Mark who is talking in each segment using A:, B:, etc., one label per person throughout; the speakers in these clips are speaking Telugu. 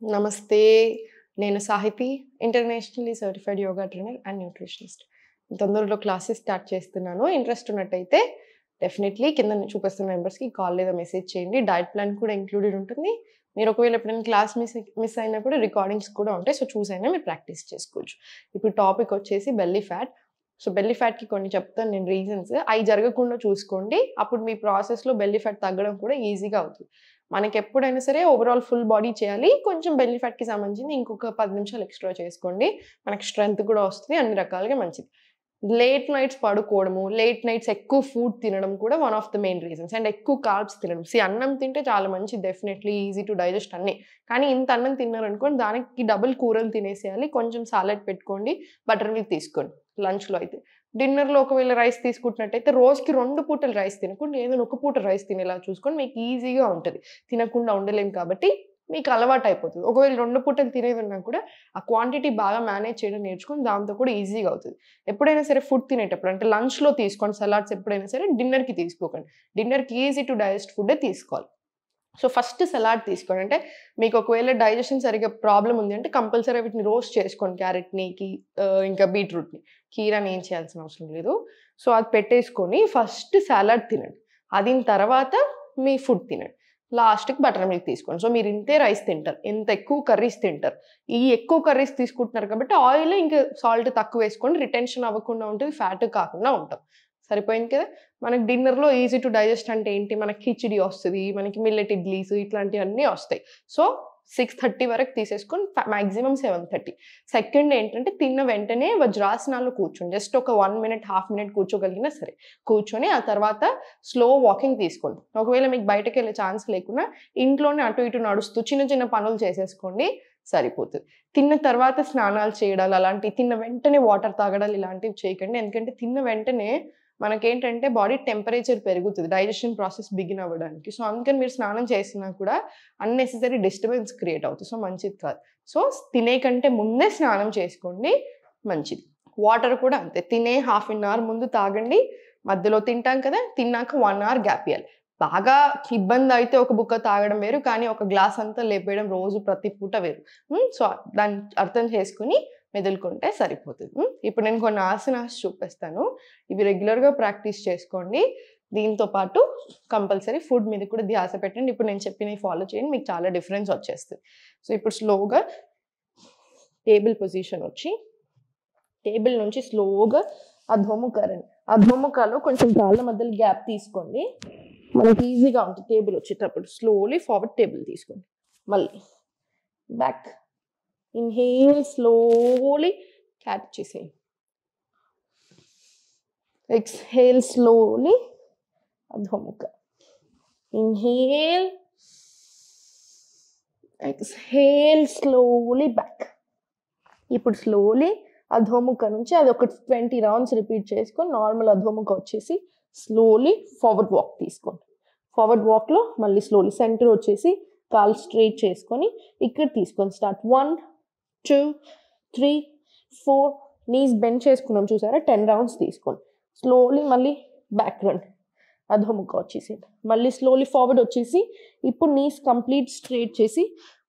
A: నమస్తే. నేను Sahithi, internationally certified yoga trainer and nutritionist. తొందరలో క్లాసెస్ స్టార్ట్ చేస్తున్నాను. ఇంట్రెస్ట్ ఉన్నట్టయితే డెఫినెట్లీ కింద చూపిస్తున్న నెంబర్స్‌కి కాల్ లేదా మెసేజ్ చేయండి. డైట్ ప్లాన్ కూడా ఇంక్లూడెడ్ ఉంటుంది. మీరు ఒకవేళ ఎప్పుడైనా క్లాస్ మిస్ అయినా కూడా రికార్డింగ్స్ కూడా ఉంటాయి. సో, చూసైనా మీరు ప్రాక్టీస్ చేసుకోవచ్చు. ఇప్పుడు టాపిక్ వచ్చేసి బెల్లీ ఫ్యాట్. సో, బెల్లీ ఫ్యాట్‌కి కొన్ని చెప్తాను నేను రీజన్స్. అయి జరగకుండా చూసుకోండి. అప్పుడు మీ ప్రాసెస్‌లో బెల్లీ ఫ్యాట్ తగ్గడం కూడా ఈజీగా అవుతుంది. మనకెప్పుడైనా సరే ఓవరాల్ ఫుల్ బాడీ చేయాలి. కొంచెం బెల్లీ ఫ్యాట్‌కి సంబంధించింది ఇంకొక 10 నిమిషాలు ఎక్స్‌ట్రా చేసుకోండి. మనకి స్ట్రెంత్ కూడా వస్తది. అన్ని రకాలుగా మంచిది. లేట్ నైట్స్ పడుకోవడము, లేట్ నైట్స్ ఎక్కువ ఫుడ్ తినడం కూడా one of the main reasons. And ఎక్కువ కార్బ్స్ తినడం. అన్నం తింటే చాలా మంచిది డెఫినెట్‌లీ ఈజీ టు డైజెస్ట్ అన్నీ. కానీ ఇంత అన్నం తిన్నారనుకోండి దానికి డబుల్ కూరలు తినేసేయాలి. కొంచెం సాలడ్ పెట్టుకోండి. బటర్ మిల్క్ తీసుకోండి లంచ్‌లో అయితే. డిన్నర్‌లో ఒకవేళ రైస్ తీసుకుంటున్నట్టయితే రోజుకి 2 పూటలు రైస్ తినకుండా ఏదైనా ఒక పూట రైస్ తినేలా చూసుకొని మీకు ఈజీగా ఉంటది. తినకుండా ఉండలేం కాబట్టి మీకు అలవాటయిపోతది. ఒకవేళ 2 పూటలు తినేదున్నా కూడా ఆ క్వాంటిటీ బాగా మేనేజ్ చేయడం నేర్చుకొని దాంతో కూడా ఈజీగా అవుతది. ఎప్పుడైనా సరే ఫుడ్ తినేటప్పుడు అంటే లంచ్‌లో తీసుకోండి సలాడ్స్ ఎప్పుడైనా సరే డిన్నర్‌కి తీసుకోకండి. డిన్నర్‌కి ఈజీ టు డైజెస్ట్ ఫుడ్డే తీసుకోవాలి. సో, ఫస్ట్ సలాడ్ తీసుకోండి. అంటే మీకు ఒకవేళ డైజెషన్ సరిగ్గా ప్రాబ్లమ్ ఉంది అంటే కంపల్సరీ వీటిని రోస్ట్ చేసుకోండి క్యారెట్‌ని, ఇంకా బీట్రూట్‌ని. కీరాని ఏం చేయాల్సిన అవసరం లేదు. సో, అది పెట్టేసుకొని ఫస్ట్ సలాడ్ తినండి. అదిన తర్వాత మీ ఫుడ్ తినండి. లాస్ట్‌కి బటర్ మిల్క్ తీసుకోండి. సో, మీరు ఇంతే రైస్ తింటారు. ఇంత ఎక్కువ కర్రీస్ తింటారు. ఈ ఎక్కువ కర్రీస్ తీసుకుంటున్నారు కాబట్టి ఆయిల్ ఇంకా సాల్ట్ తక్కువేసుకోండి. రిటెన్షన్ అవ్వకుండా ఉంటది. ఫ్యాట్ కాకుండా ఉంటాం. సరిపోయింది కదా! మనకి డిన్నర్‌లో ఈజీ టు డైజెస్ట్ అంటే ఏంటి? మనకి కిచిడి వస్తది. మనకి మిల్లెట్ ఇడ్లీస్ ఇట్లాంటియన్నీ వస్తాయి. సో, 6:30 వరకు తీసేసుకొని మాక్సిమం 7:30. సెకండ్ ఏంటంటే తిన్న వెంటనే వజ్రాసనాల్లో కూర్చోండి. జస్ట్ ఒక 1 మినిట్, హాఫ్ మినిట్ కూర్చోగలిగినా సరే. కూర్చొని ఆ తర్వాత స్లో వాకింగ్ తీసుకోండి. ఒకవేళ మీకు బయటకెళ్ళే ఛాన్స్ లేకున్నా ఇంట్లోనే అటు ఇటు నడుస్తూ చిన్న చిన్న పనులు చేసేసుకోండి సరిపోతది. తిన్న తర్వాత స్నానాలు చేయడాలు అలాంటివి తిన్న వెంటనే వాటర్ తాగడాలు ఇలాంటివి చేయకండి. ఎందుకంటే తిన్న వెంటనే మనకేంటంటే బాడీ టెంపరేచర్ పెరుగుతది. డైజెషన్ ప్రాసెస్ బిగిన్ అవ్వడానికి. సో, అందుకని మీరు స్నానం చేసినా కూడా అన్నెసెసరీ డిస్టర్బెన్స్ క్రియేట్ అవుతుంది. సో, మంచిది కాదు. సో, తినే కంటే ముందే స్నానం చేసుకోండి మంచిది. వాటర్ కూడా అంతే. తినే హాఫ్ ఎన్ అవర్ ముందు తాగండి. మధ్యలో తింటాం కదా! తిన్నాక 1 అవర్ గ్యాప్ ఇయ్యాలి. బాగా ఇబ్బందయితే ఒక బుక్క తాగడం వేరు. కానీ ఒక గ్లాస్ అంతా లేపేయడం రోజు ప్రతి పూట వేరు. సో, దాన్ని అర్థం చేసుకొని మెదులుకుంటే సరిపోతది. ఇప్పుడు నేను కొన్ని ఆసనాస్ చూపిస్తాను. ఇవి రెగ్యులర్‌గా ప్రాక్టీస్ చేసుకోండి. దీంతో పాటు కంపల్సరీ ఫుడ్ మీద కూడా ధ్యాస పెట్టండి. ఇప్పుడు నేను చెప్పినవి ఫాలో చేయండి. మీకు చాలా డిఫరెన్స్ వచ్చేస్తది. సో, ఇప్పుడు స్లోగా టేబుల్ పొజిషన్ వచ్చి, టేబుల్ నుంచి స్లోగా అధోముఖ రండి. అధోముఖలో కొంచెం కాళ్ళ మధ్యలో గ్యాప్ తీసుకోండి. మనకి ఈజీగా ఉంటుంది టేబుల్ వచ్చేటప్పుడు. స్లోలీ ఫార్వర్డ్ టేబుల్ తీసుకోండి. మళ్ళీ బ్యాక్. ఇన్హేల్ స్లోలీ క్యాట్ చేసేయండి. ఎక్స్‌హేల్ స్లోలీ అధోముఖ. ఇన్హేల్. Exhale slowly back. ఇప్పుడు స్లోలీ అధోముఖ నుంచి అది ఒక 20 రౌండ్స్ రిపీట్ చేసుకొని నార్మల్ అధోముఖ వచ్చేసి స్లోలీ ఫార్వర్డ్ వాక్ తీసుకోండి. ఫార్వర్డ్ వాక్‌లో మళ్ళీ స్లోలీ సెంటర్ వచ్చేసి కాళ్ళు స్ట్రెయిట్ చేసుకొని ఇక్కడ తీసుకొని స్టార్ట్ 1, 2, 3, 4 నీస్ బెండ్ చేసుకున్నాం చూసారా 10 రౌండ్స్ తీసుకోండి. స్లోలీ మళ్ళీ బ్యాక్ రండి. అధోముఖ వచ్చేసేయండి. మళ్ళీ స్లోలీ ఫార్వర్డ్ వచ్చేసి ఇప్పుడు నీస్ కంప్లీట్ స్ట్రెయిట్ చేసి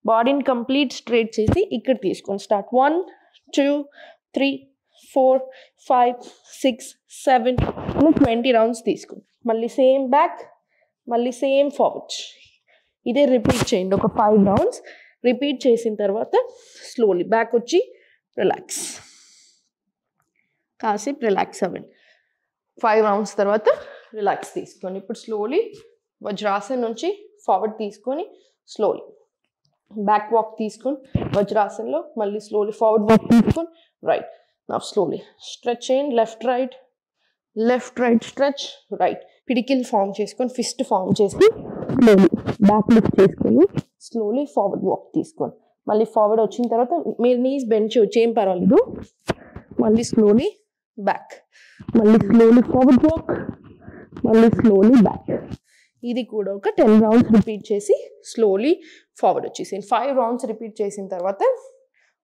A: బాడీని కంప్లీట్ స్ట్రెయిట్ చేసి ఇక్కడ తీసుకోండి. స్టార్ట్ 1, 2, 3, 4, 5, 6, 7 20 రౌండ్స్ తీసుకోండి. మళ్ళీ సేమ్ బ్యాక్, మళ్ళీ సేమ్ ఫార్వర్డ్. ఇదే రిపీట్ చేయండి. ఒక 5 రౌండ్స్ రిపీట్ చేసిన తర్వాత స్లోలీ బ్యాక్ వచ్చి రిలాక్స్. కాసేపు రిలాక్స్ అవ్వండి. 5 రౌండ్స్ తర్వాత రిలాక్స్ తీసుకోండి. ఇప్పుడు స్లోలీ వజ్రాసన్ నుంచి ఫార్వర్డ్ తీసుకొని స్లోలీ బ్యాక్ వాక్ తీసుకొని వజ్రాసన్లో మళ్ళీ స్లోలీ ఫార్వర్డ్ వాక్ తీసుకొని రైట్. నౌ స్లోలీ స్ట్రెచ్ చేయండి. Left right stretch right. పిడికిల్ ఫామ్ చేసుకొని ఫిస్ట్ ఫామ్ చేసి స్లోలీ బ్యాక్ లిఫ్ట్ చేసుకొని స్లోలీ ఫార్వర్డ్ వాక్ తీసుకోండి. మళ్ళీ ఫార్వర్డ్ వచ్చిన తర్వాత మీరు నీస్ బెండ్ చేయొచ్చు ఏం పర్వాలేదు. మళ్ళీ స్లోలీ బ్యాక్, మళ్ళీ స్లోలీ ఫార్వర్డ్ వాక్, మళ్ళీ స్లోలీ బ్యాక్. ఇది కూడా ఒక 10 రౌండ్స్ రిపీట్ చేసి స్లోలీ ఫార్వర్డ్ వచ్చేసి 5 రౌండ్స్ రిపీట్ చేసిన తర్వాత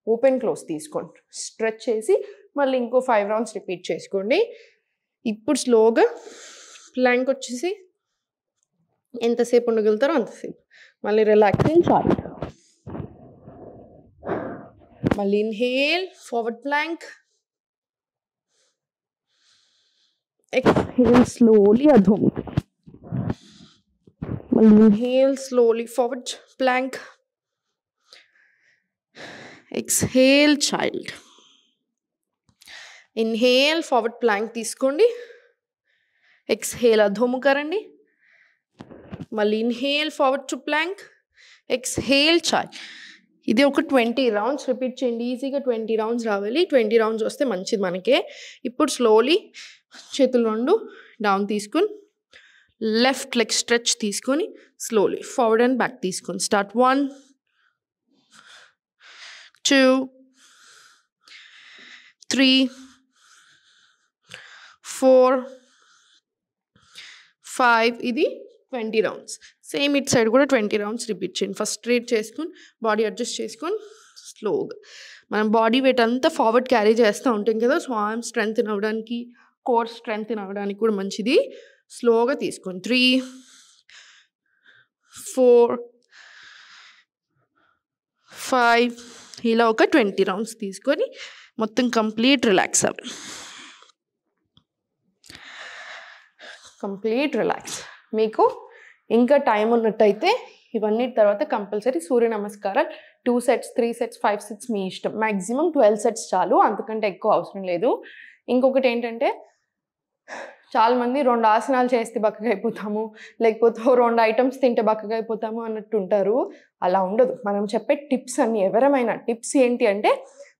A: ఓపెన్ క్లోజ్ తీసుకోండి. స్ట్రెచ్ చేసి మళ్ళీ ఇంకో 5 రౌండ్స్ రిపీట్ చేసుకోండి. ఇప్పుడు స్లోగా ప్లాంక్ వచ్చేసి ఎంతసేపు ఉండగలుగుతారో అంతసేపు. మళ్ళీ రిలాక్సింగ్ చాలు. మళ్ళీ inhale forward plank, exhale slowly adho, మళ్ళీ inhale slowly forward plank, exhale child, inhale forward plank తీసుకోండి, ఎక్స్హేల్ అధోముఖ రండి, మళ్ళీ inhale forward to plank, exhale child. ఇది ఒక 20 రౌండ్స్ రిపీట్ చేయండి. ఈజీగా 20 రౌండ్స్ రావాలి. 20 రౌండ్స్ వస్తే మంచిది మనకే. ఇప్పుడు స్లోలీ చేతులు రెండు డౌన్ తీసుకొని లెఫ్ట్ లెగ్ స్ట్రెచ్ తీసుకొని స్లోలీ ఫార్వర్డ్ అండ్ బ్యాక్ తీసుకొని స్టార్ట్. 1 2 3 4 5. ఇది 20 రౌండ్స్. సేమ్ ఇట్ సైడ్ కూడా 20 రౌండ్స్ రిపీట్ చేయండి. ఫస్ట్ స్ట్రేట్ చేసుకొని బాడీ అడ్జస్ట్ చేసుకొని స్లోగా మనం బాడీ వెయిట్ అంతా ఫార్వర్డ్ క్యారీ చేస్తూ ఉంటాం కదా. సో ఆర్మ్ స్ట్రెంగ్త్ అవ్వడానికి, కోర్ స్ట్రెంగ్త్ అవ్వడానికి కూడా మంచిది. స్లోగా తీసుకొని 3 4 5 ఇలా ఒక 20 రౌండ్స్ తీసుకొని మొత్తం కంప్లీట్ రిలాక్స్ అవ్వాలి. Complete relax. మీకు ఇంకా టైం ఉన్నట్టయితే ఇవన్నీ తర్వాత కంపల్సరీ సూర్య నమస్కారాలు 2 సెట్స్ 3 సెట్స్ 5 సెట్స్ మీ ఇష్టం. మ్యాక్సిమం 12 సెట్స్ చాలు, అంతకంటే ఎక్కువ అవసరం లేదు. ఇంకొకటి ఏంటంటే చాలామంది 2 ఆసనాలు చేస్తే బక్కగా అయిపోతాము, లేకపోతే 2 ఐటమ్స్ తింటే బక్కగా అయిపోతాము అన్నట్టు ఉంటారు. అలా ఉండదు. మనం చెప్పే టిప్స్ అన్నీ ఎవరమైనా టిప్స్ ఏంటి అంటే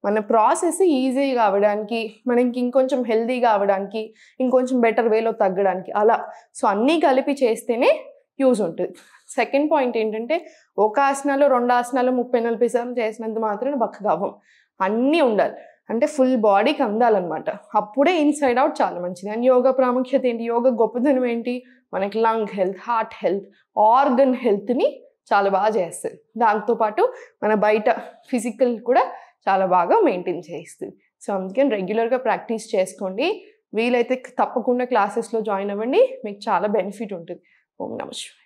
A: మన ప్రాసెస్ ఈజీగా అవ్వడానికి, మనకి ఇంకొంచెం హెల్తీగా అవ్వడానికి, ఇంకొంచెం బెటర్ వేలో తగ్గడానికి అలా. సో అన్నీ కలిపి చేస్తేనే యూజ్ ఉంటుంది. సెకండ్ పాయింట్ ఏంటంటే ఒక ఆసనాలు 2 ఆసనాలు 30-40 సార్లు చేసినంత మాత్రమే బక్కగా అవ్వం. అన్నీ ఉండాలి. అంటే ఫుల్ బాడీకి అందాలన్నమాట. అప్పుడే ఇన్సైడ్ అవుట్ చాలా మంచిది. అండ్ యోగా ప్రాముఖ్యత ఏంటి, యోగా గొప్పతనం ఏంటి, మనకి lung health, heart health, organ హెల్త్ని చాలా బాగా చేస్తుంది. దాంతోపాటు మన బయట ఫిజికల్ కూడా చాలా బాగా మెయింటైన్ చేస్తుంది. సో అందుకని రెగ్యులర్గా ప్రాక్టీస్ చేసుకోండి. వీలైతే తప్పకుండా క్లాసెస్లో జాయిన్ అవ్వండి, మీకు చాలా బెనిఫిట్ ఉంటుంది. ఓం నమః శివాయ.